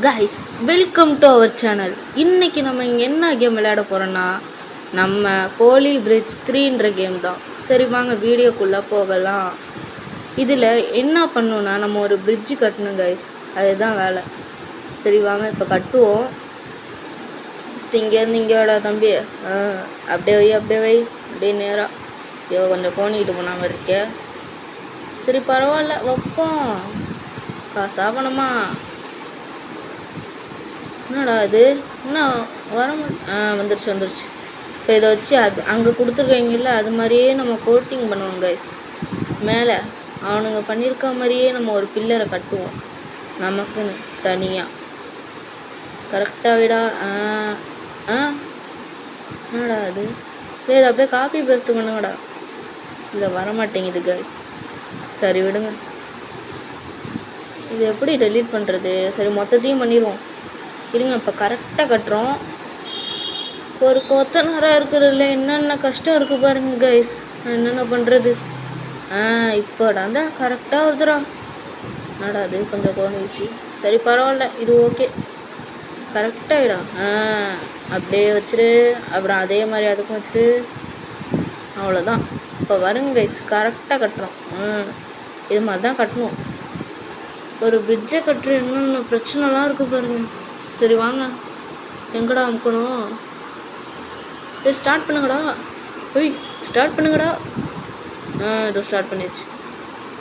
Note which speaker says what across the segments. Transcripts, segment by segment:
Speaker 1: Guys, welcome to our channel. இன்றைக்கி நம்ம இங்கே என்ன கேம் விளையாட போகிறோன்னா, நம்ம போலி பிரிட்ஜ் 3ன்ற கேம் தான். சரி வாங்க வீடியோக்குள்ளே போகலாம். இதில் என்ன பண்ணணுன்னா, நம்ம ஒரு பிரிட்ஜு கட்டணும் கைஸ், அதுதான் வேலை. சரி வாங்க இப்போ கட்டுவோம். ஃபஸ்ட்டு இங்கேருந்து இங்கேடா தம்பி, அப்படியே வை அப்படியே நேராக. ஐயோ கொஞ்சம் கோணிக்கிட்டு போனாமல் இருக்கே. சரி பரவாயில்ல வைப்போம். காசா பணமா? என்னடா இது இன்னும் வர வந்துருச்சு. இப்போ இதை வச்சு அது அங்கே கொடுத்துருக்கீங்கல்ல, அது மாதிரியே நம்ம கோட்டிங் பண்ணுவோம் கைஸ். மேலே அவனுங்க பண்ணியிருக்க மாதிரியே நம்ம ஒரு பில்லரை கட்டுவோம் நமக்குன்னு தனியாக. கரெக்டாக விடா. என்னடா அது? இதை அப்படியே காப்பி பேஸ்ட் பண்ணுங்கடா. இல்லை வரமாட்டேங்குது கைஸ். சரி விடுங்க. இது எப்படி டெலீட் பண்ணுறது? சரி மொத்தத்தையும் பண்ணிடுவோம். இருங்க இப்போ கரெக்டாக கட்டுறோம். ஒரு கொத்தனாராக இருக்கிறதுல என்னென்ன கஷ்டம் இருக்குது பாருங்க கைஸ். என்னென்ன பண்ணுறது? இப்போடாந்தா கரெக்டாக வருதுடா. நடாது கொஞ்சம் தோணிச்சு. சரி பரவாயில்ல, இது ஓகே. கரெக்டாகிடா. அப்படியே வச்சிரு. அப்புறம் அதே மாதிரி அதுக்கும் வச்சிரு. அவ்வளோதான். இப்போ வருங்க கைஸ், கரெக்டாக கட்டுறோம். இது மாதிரி தான் கட்டணும். ஒரு பிரிட்ஜை கட்டுற என்னென்ன பிரச்சனைலாம் இருக்குது பாருங்கள். சரி வாங்க, எங்கடா அமுக்கணும்? ஸ்டார்ட் பண்ணுங்கடா. ஸ்டார்ட் பண்ணுங்கடா. இதோ ஸ்டார்ட் பண்ணிடுச்சு.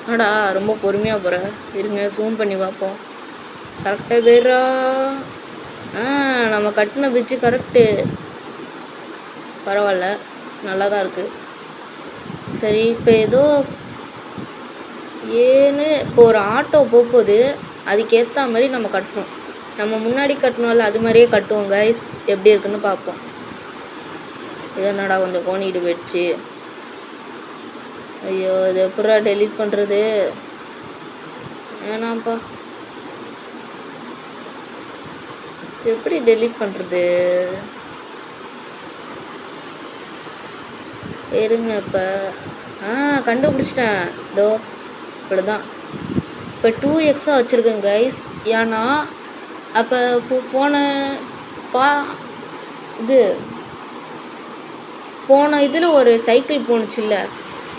Speaker 1: என்னடா ரொம்ப பொறுமையாக போகிற? இருங்க ஜூம் பண்ணி பார்ப்போம். கரெக்டாக போயிடுறா. நம்ம கட்டின பிரிட்ஜு கரெக்டு. பரவாயில்ல, நல்லா தான் இருக்குது. சரி இப்போ ஏதோ இப்போ ஒரு ஆட்டோ போகுது, அதுக்கேற்ற மாதிரி நம்ம கட்டணும். நம்ம முன்னாடி கட்டணும்ல, அது மாதிரியே கட்டுவோம் கைஸ். எப்படி இருக்குன்னு பார்ப்போம். இது என்னடா கொஞ்சம் கோணிட்டு போயிடுச்சு. ஐயோ இது எப்படா டெலீட் பண்ணுறது? ஏன்னாப்பா எப்படி டெலீட் பண்ணுறது? இருங்க இப்போ கண்டுபிடிச்சிட்டேன். இதோ இப்படி தான். இப்போ 2x வச்சுருக்கேன் கைஸ். ஏன்னா அப்போ போன இதில் ஒரு சைக்கிள் போணுச்சுல்ல,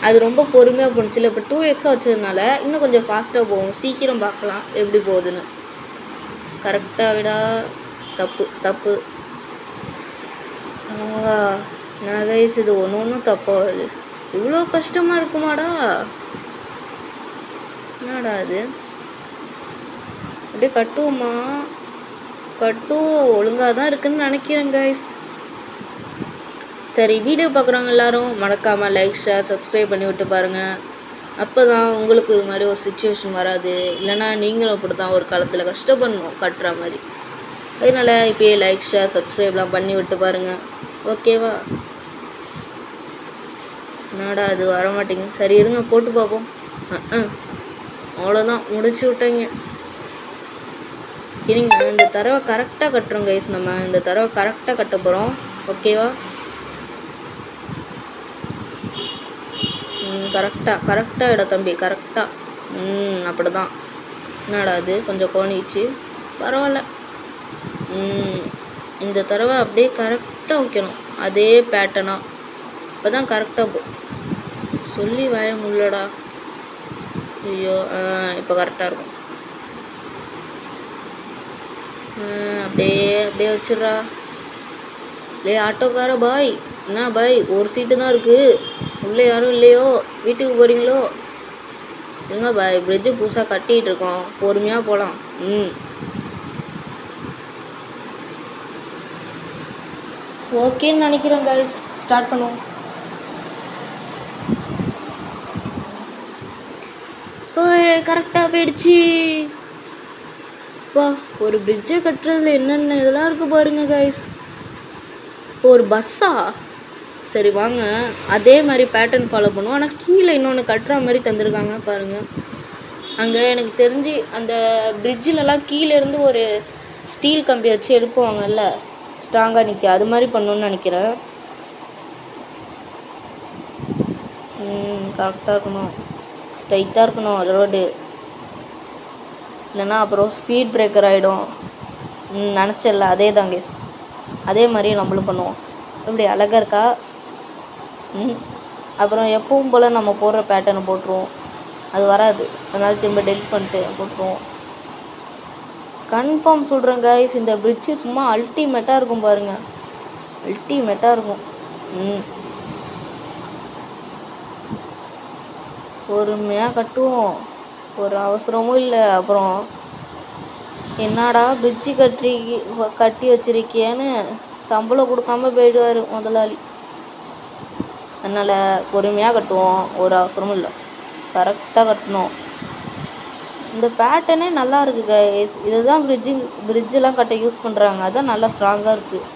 Speaker 1: அது ரொம்ப பொறுமையாக போணுச்சுல்ல. இப்போ 2x வச்சதுனால இன்னும் கொஞ்சம் ஃபாஸ்ட்டாக போகும். சீக்கிரம் பார்க்கலாம் எப்படி போகுதுன்னு. கரெக்டாக விடா. தப்பு. நான் கைஸ் இது ஒன்றும் தப்பாக வருது. இவ்வளோ கஷ்டமாக இருக்குமாடா? என்னடா அது? அப்படியே கட்டுவோமா? ஒழுங்காக தான் இருக்குன்னு நினைக்கிறேன் கைஸ். சரி வீடியோ பார்க்குறவங்க எல்லோரும் மறக்காமல் லைக் ஷேர் சப்ஸ்கிரைப் பண்ணி விட்டு பாருங்கள். அப்போ தான் உங்களுக்கு இது மாதிரி ஒரு சுச்சுவேஷன் வராது. இல்லைனா நீங்களும் அப்படி தான் ஒரு காலத்தில் கஷ்டப்படணும் கட்டுற மாதிரி. அதனால் இப்போயே லைக் ஷேர் சப்ஸ்கிரைப்லாம் பண்ணி விட்டு பாருங்கள். ஓகேவா? என்னடா அது வரமாட்டேங்குது. சரி இருங்க போட்டு பார்ப்போம். அவ்வளோதான், முடிச்சு விட்டேங்க. இருங்க இந்த தடவை கரெக்டாக கட்டுறோம் கைஸ். நம்ம இந்த தடவை கரெக்டாக கட்ட போகிறோம். ஓகேவா? கரெக்டாக இட தம்பி, கரெக்டாக. அப்படி தான். என்னடா அது கொஞ்சம் கோணிச்சு. பரவாயில்ல. இந்த தடவை அப்படியே கரெக்டாக வைக்கணும், அதே பேட்டர்னாக. இப்போ தான் கரெக்டாக சொல்லி வாய முடியலடா. ஐயோ இப்போ கரெக்டாக இருக்கும். அப்படியே வச்சிட்றா. ஆட்டோக்கார பாய், என்ன பாய் ஒரு சீட்டு தான் இருக்குது, உள்ளே யாரும் இல்லையோ? வீட்டுக்கு போகிறீங்களோ? எங்க பாய் பிரிட்ஜு புதுசாக கட்டிகிட்டு இருக்கோம், பொறுமையாக போகலாம். ஓகேன்னு நினைக்கிறேன் கைஸ். ஸ்டார்ட் பண்ணுவோம். கரெக்டாக போயிடுச்சு. ஒரு பிரிட்ஜை கட்டுறதுல என்னென்ன இதெல்லாம் இருக்குது பாருங்க கைஸ். இப்போ ஒரு பஸ்ஸா? சரி வாங்க அதே மாதிரி பேட்டர்ன் ஃபாலோ பண்ணுவோம். ஆனால் கீழே இன்னொன்று கட்டுற மாதிரி தந்துருக்காங்க பாருங்கள். அங்கே எனக்கு தெரிஞ்சு அந்த பிரிட்ஜிலலாம் கீழேருந்து ஒரு ஸ்டீல் கம்பி வச்சு எழுப்புவாங்கல்ல, ஸ்ட்ராங்காக நிற்க, அது மாதிரி பண்ணணுன்னு நினைக்கிறேன். கரெக்டாக இருக்கணும், ஸ்ட்ரைட்டாக இருக்கணும் ரோடு. இல்லைன்னா அப்புறம் ஸ்பீட் பிரேக்கர் ஆகிடும். நினச்சல அதே தான் கைஸ். அதே மாதிரியே நம்மளும் பண்ணுவோம். இப்படி அழகாக இருக்கா? அப்புறம் எப்பவும் போல் நம்ம போடுற பேட்டர்னை போட்டுருவோம். அது வராது, அதனால் திரும்ப டெலிட் பண்ணிட்டு போட்டுருவோம். கன்ஃபார்ம் சொல்கிறேன் கைஸ், இந்த பிரிட்ஜு சும்மா அல்டிமேட்டாக இருக்கும் பாருங்கள், அல்டிமேட்டாக இருக்கும். பொறுமையாக கட்டுவோம், ஒரு அவசரமும் இல்லை. அப்புறம் என்னடா பிரிட்ஜு கட்டி வச்சிருக்கியேன்னு சம்பளம் கொடுக்காம போயிடுவார் முதலாளி. அதனால் பொறுமையாக கட்டுவோம், ஒரு அவசரமும் இல்லை, கரெக்டாக கட்டணும். இந்த பேட்டர்னே நல்லா இருக்குது கைஸ். இதுதான் பிரிட்ஜெலாம் கட்ட யூஸ் பண்ணுறாங்க, அதுதான் நல்லா ஸ்ட்ராங்காக இருக்குது.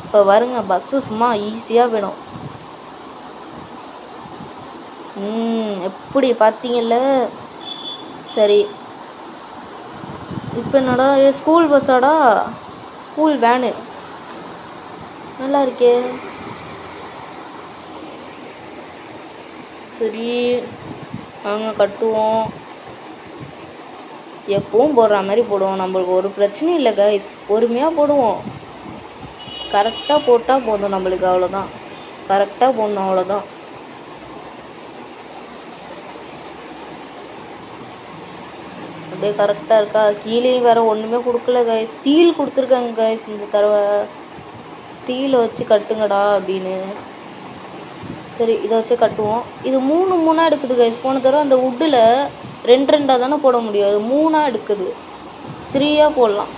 Speaker 1: இப்போ வருங்க, பஸ்ஸு சும்மா ஈஸியாக போயிடும். எப்படி பார்த்தீங்கல்ல? சரி, இப்போ என்னடா ஸ்கூல் பஸ்ஸாடா, ஸ்கூல் வேனு நல்லா இருக்கே. சரி வாங்க கட்டுவோம். எப்பவும் போடுற மாதிரி போடுவோம், நம்மளுக்கு ஒரு பிரச்சனையும் இல்லை கைஸ். பொறுமையாக போடுவோம், கரெக்டாக போட்டால் போதும் நம்மளுக்கு, அவ்வளோதான். கரெக்டாக போடணும், அவ்வளோதான். அப்படியே கரெக்டாக இருக்கா? கீழேயும் வேறு ஒன்றுமே கொடுக்கல கைஸ், ஸ்டீல் கொடுத்துருக்காங்க கைஸ். இந்த தடவை ஸ்டீலை வச்சு கட்டுங்கடா அப்படின்னு. சரி, இதை வச்சு கட்டுவோம். இது 3 எடுக்குது கைஸ். போன தடவை அந்த வுட்டில் 2 தானே போட முடியும், அது 3 எடுக்குது. 3 போடலாம்.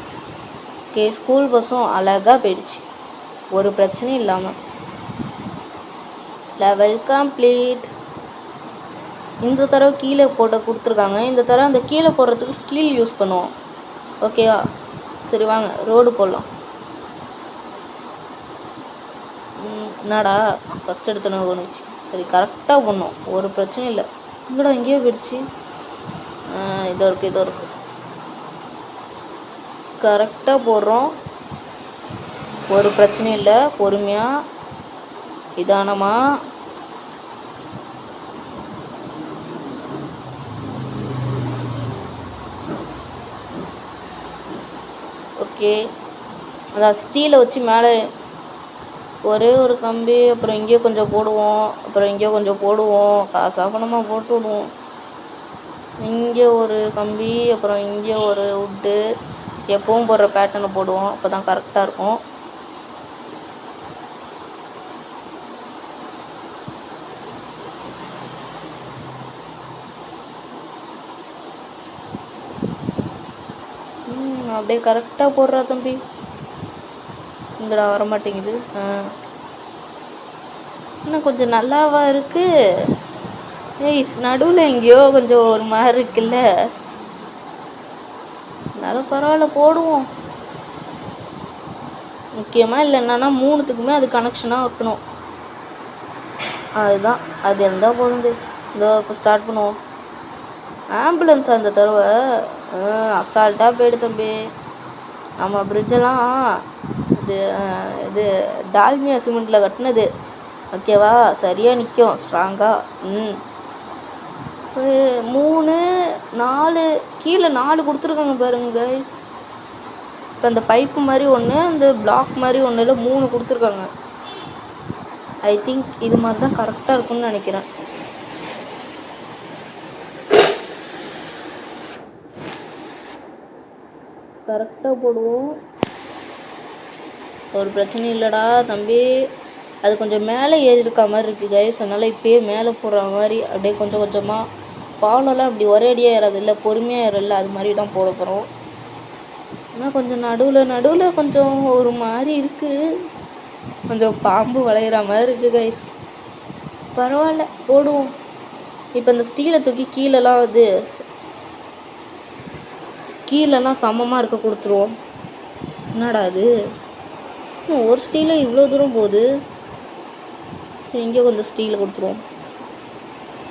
Speaker 1: ஓகே, ஸ்கூல் பஸ்ஸும் அழகாக போயிடுச்சு, ஒரு பிரச்சனையும் இல்லாமல். Level complete. இந்த தடவை கீழே போட்ட கொடுத்துருக்காங்க. இந்த தடவை அந்த கீழே போடுறதுக்கு ஸ்டீல் யூஸ் பண்ணுவோம், ஓகேவா? சரி வாங்க ரோடு போடலாம். என்னடா ஃபஸ்ட் எடுத்தோன்னு கொண்டுச்சு. சரி கரெக்டாக போடணும், ஒரு பிரச்சனையும் இல்லை. இங்கடா இங்கேயே போயிடுச்சு. இதோ இருக்குது. கரெக்டாக போடுறோம், ஒரு பிரச்சனையும் இல்லை. பொறுமையாக நிதானமா. ஓகே, அதான் ஸ்டீலை வச்சு மேலே ஒரே ஒரு கம்பி, அப்புறம் இங்கேயே கொஞ்சம் போடுவோம், அப்புறம் இங்கேயே கொஞ்சம் போடுவோம், காசாக பணமாக போட்டு விடுவோம். இங்கே ஒரு கம்பி, அப்புறம் இங்கே ஒரு வுட்டு. எப்பவும் போடுற பேட்டர்னை போடுவோம், அப்போ தான் கரெக்டாக இருக்கும். அப்படியே கரெக்டாக போடுறா தம்பி. இங்கடா வர மாட்டேங்குது. இன்னும் கொஞ்சம் நல்லாவா இருக்குது? நடுவில் எங்கேயோ கொஞ்சம் ஒரு மாதிரி இருக்குல்ல. அதனால பரவாயில்ல, போடுவோம். முக்கியமாக இல்லை என்னன்னா 3த்துக்குமே அது கனெக்ஷனாக இருக்கணும், அதுதான். அது இருந்தால் போதும். இதோ இப்போ ஸ்டார்ட் பண்ணுவோம். ஆம்புலன்ஸ் அந்த தடவை அசால்ட்டாக போயிடு தம்பி. நம்ம பிரிட்ஜெல்லாம் இது டால்மியா சிமெண்ட்டில் கட்டினது, ஓகேவா? சரியாக நிற்கும், ஸ்ட்ராங்காக. 3 4 கீழே 4 கொடுத்துருக்காங்க பாருங்க கைஸ். இப்போ அந்த பைப்பு மாதிரி ஒன்று, அந்த பிளாக் மாதிரி ஒன்றில் 3 கொடுத்துருக்காங்க. ஐ திங்க் இது மாதிரி தான் கரெக்டாக இருக்கும்னு நினைக்கிறேன். கரெக்டாக போடுவோம், ஒரு பிரச்சனையும் இல்லைடா தம்பி. அது கொஞ்சம் மேலே ஏறி இருக்க மாதிரி இருக்குது கைஸ், அதனால் இப்போயே மேலே போடுற மாதிரி அப்படியே கொஞ்சம் கொஞ்சமாக. பாலெல்லாம் அப்படி ஒரேடியாக ஏறாது இல்லை, பொறுமையாக ஏறல, அது மாதிரி தான் போட போகிறோம். ஆனால் கொஞ்சம் நடுவில் கொஞ்சம் ஒரு மாதிரி இருக்குது, கொஞ்சம் பாம்பு வளையிற மாதிரி இருக்குது கைஸ். பரவாயில்ல, போடுவோம். இப்போ இந்த ஸ்டீலை தூக்கி கீழெல்லாம் சமமாக இருக்க கொடுத்துருவோம். என்னடா அது, ஒரு ஸ்டீலை இவ்வளோ தூரம் போகுது. இங்கே கொஞ்சம் ஸ்டீலை கொடுத்துருவோம்.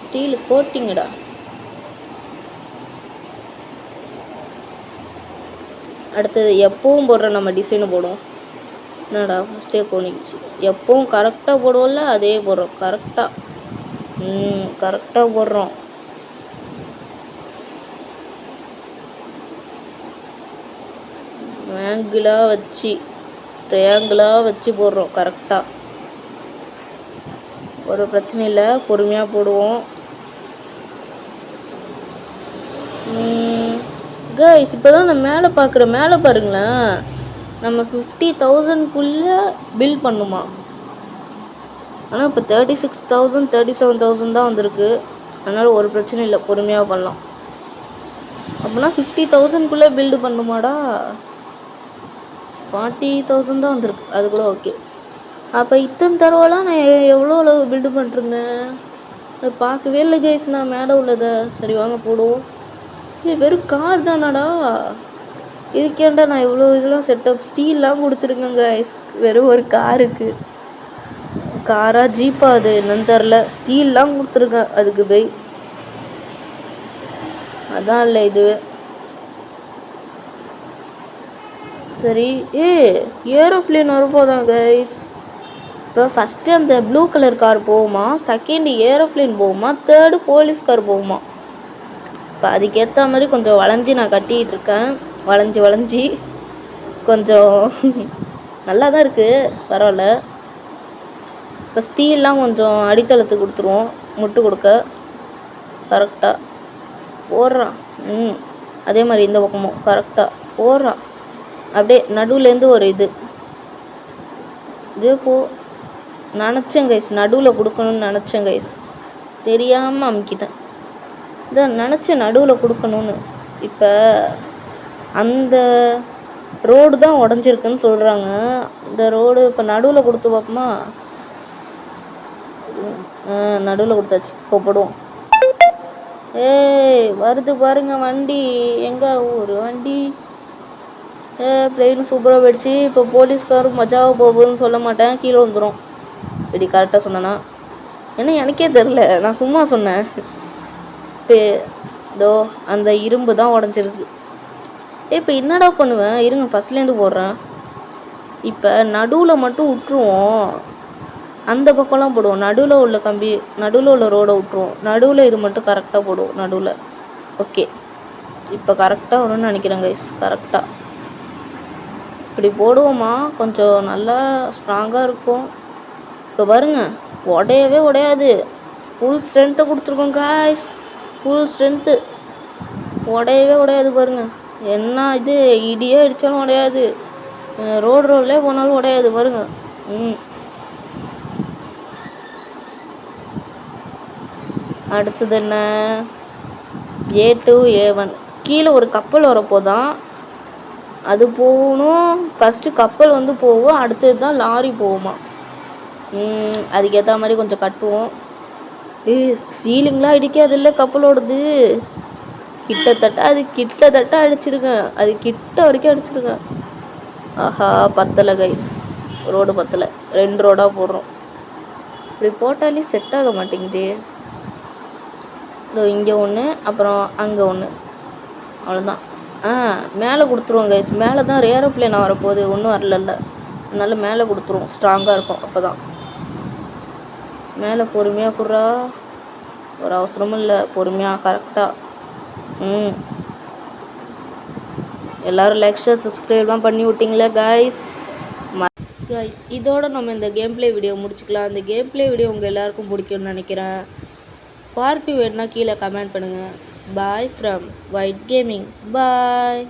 Speaker 1: ஸ்டீலு கோட்டிங்கடா. அடுத்தது எப்பவும் போடுற நம்ம டிசைனு போடுவோம். என்னடா ஃபஸ்ட்டே கோணிக்குச்சு. எப்பவும் கரெக்டாக போடுவோம்ல, அதே போடுறோம் கரெக்டாக. கரெக்டாக போடுறோம். ட்ரையாங்கிளாக வச்சு போடுறோம் கரெக்டாக. ஒரு பிரச்சனை இல்லை, பொறுமையாக போடுவோம். கைஸ் இப்போ தான் நான் மேலே பார்க்குறேன். மேலே பாருங்களேன், நம்ம 50,000க்குள்ளே பில் பண்ணுமா. ஆனால் இப்போ 36,000 37,000 தான் வந்திருக்கு. அதனால் ஒரு பிரச்சனை இல்லை, பொறுமையாக பண்ணலாம். அப்படின்னா 50,000க்குள்ளே பில்டு பண்ணுமாடா. 40,000 தான் வந்திருக்கு, அது கூட ஓகே. அப்போ இத்தனை தடவைலாம் நான் எவ்வளோ பில்டு பண்ணிருந்தேன், அது பார்க்கவே இல்லை கைஸ் நான் மேலே உள்ளதை. சரி வாங்க போடுவோம். வெறும் கார் தானாடா, இதுக்கேண்டா நான் இவ்வளோ இதெல்லாம் செட்டப் ஸ்டீல்லாம் கொடுத்துருக்கேன் கைஸ். வெறும் ஒரு காருக்கு, காரா ஜீப்பா அது என்னன்னு தெரில, ஸ்டீல்லாம் கொடுத்துருக்கேன் அதுக்கு போய். அதான் இல்லை இதுவே. சரி ஏரோப்ளேன் வரப்போதான் கைஸ். இப்போ ஃபஸ்ட்டு அந்த ப்ளூ கலர் கார் போகுமா, செகண்டு ஏரோப்ளேன் போகுமா, தேர்டு போலீஸ் கார் போகுமா. இப்போ அதுக்கேற்ற மாதிரி கொஞ்சம் வளைஞ்சி நான் கட்டிகிட்டு இருக்கேன். வளைஞ்சி கொஞ்சம் நல்லா தான் இருக்குது, பரவாயில்ல. இப்போ ஸ்டீல்லாம் கொஞ்சம் அடித்தளத்துக்கு கொடுத்துருவோம், முட்டு கொடுக்க கரெக்டாக போடுறான். அதே மாதிரி இந்த பக்கமும் கரெக்டாக போடுறான். அப்படியே நடுவுலேருந்து ஒரு இதே நினச்சேன் கைஸ், நடுவில் கொடுக்கணும்னு நினச்சேன் கைஸ், தெரியாமல் அமுக்கிட்டேன். இதான் நினச்சேன் நடுவில் கொடுக்கணும்னு. இப்போ அந்த ரோடு தான் உடஞ்சிருக்குன்னு சொல்கிறாங்க. இந்த ரோடு இப்போ நடுவில் கொடுத்து பார்ப்போமா. நடுவில் கொடுத்தாச்சு, இப்போ போடுவோம். வருது பாருங்க வண்டி, எங்கே ஊர் வண்டி. பிளெயின் சூப்பராக போயிடுச்சு. இப்போ போலீஸ்காரும் மஜாவாக போகுதுன்னு சொல்ல மாட்டேன், கீழே வந்துடும். இப்படி கரெக்டாக சொன்னேன்னா ஏன்னா எனக்கே தெரில, நான் சும்மா சொன்னேன். இப்போ இதோ அந்த இரும்பு தான் உடஞ்சிருக்கு. இப்போ என்னடா பண்ணுவேன், இருங்க ஃபஸ்ட்லேருந்து போடுறேன். இப்போ நடுவில் மட்டும் விட்டுருவோம், அந்த பக்கம்லாம் போடுவோம். நடுவில் உள்ள கம்பி, நடுவில் உள்ள ரோடை விட்டுருவோம், நடுவில் இது மட்டும் கரெக்டாக போடுவோம் நடுவில். ஓகே, இப்போ கரெக்டாக வரும்னு நினைக்கிறேன் கைஸ். கரெக்டாக இப்படி போடுவோமா, கொஞ்சம் நல்லா ஸ்ட்ராங்காக இருக்கும். இப்போ பாருங்கள், உடையவே உடையாது. ஃபுல் ஸ்ட்ரென்த்தை கொடுத்துருக்கோம் கைஸ், ஃபுல் ஸ்ட்ரென்த்து. உடையவே உடையாது பாருங்கள். என்ன இது இடியே அடித்தாலும் உடையாது, ரோட்லேயே போனாலும் உடையாது பாருங்கள். அடுத்தது என்ன, A2 A1. கீழே ஒரு கப்பல் வரப்போதான், அது போகணும். ஃபஸ்ட்டு கப்பல் வந்து போகும், அடுத்தது தான் லாரி போகுமா. அதுக்கேற்ற மாதிரி கொஞ்சம் கட்டுவோம். சீலிங்லாம் இடிக்காது இல்லை கப்பலோடது. கிட்டத்தட்ட அடிச்சிருக்கேன், அது கிட்ட வரைக்கும் அடிச்சிருக்கேன். ஆஹா பத்தலை கைஸ், ரோடு பத்தலை, 2 ரோடாக போடுறோம். இப்படி போட்டாலே செட் ஆக மாட்டேங்குது. இதோ இங்கே ஒன்று, அப்புறம் அங்கே ஒன்று, அவ்வளோதான். மேலே கொடுத்துருவோம் கைஸ். மேலே தான் ஏரோப்ளேன் வரப்போகுது, ஒன்றும் வரல. அதனால மேலே கொடுத்துருவோம், ஸ்ட்ராங்காக இருக்கும். அப்போ தான் மேலே பொறுமையாக குடுறா, ஒரு அவசரமும் இல்லை, பொறுமையாக கரெக்டாக. எல்லோரும் லைக் ஷேர் சப்ஸ்கிரைப்லாம் பண்ணி விட்டிங்களே கைஸ். இதோட நம்ம இந்த கேம் ப்ளே வீடியோ முடிச்சுக்கலாம். இந்த கேம் ப்ளே வீடியோ உங்கள் எல்லாருக்கும் பிடிக்கும்னு நினைக்கிறேன். பார்ட் 2 வேணுன்னா கீழே கமெண்ட் பண்ணுங்கள். Bye from white gaming. Bye.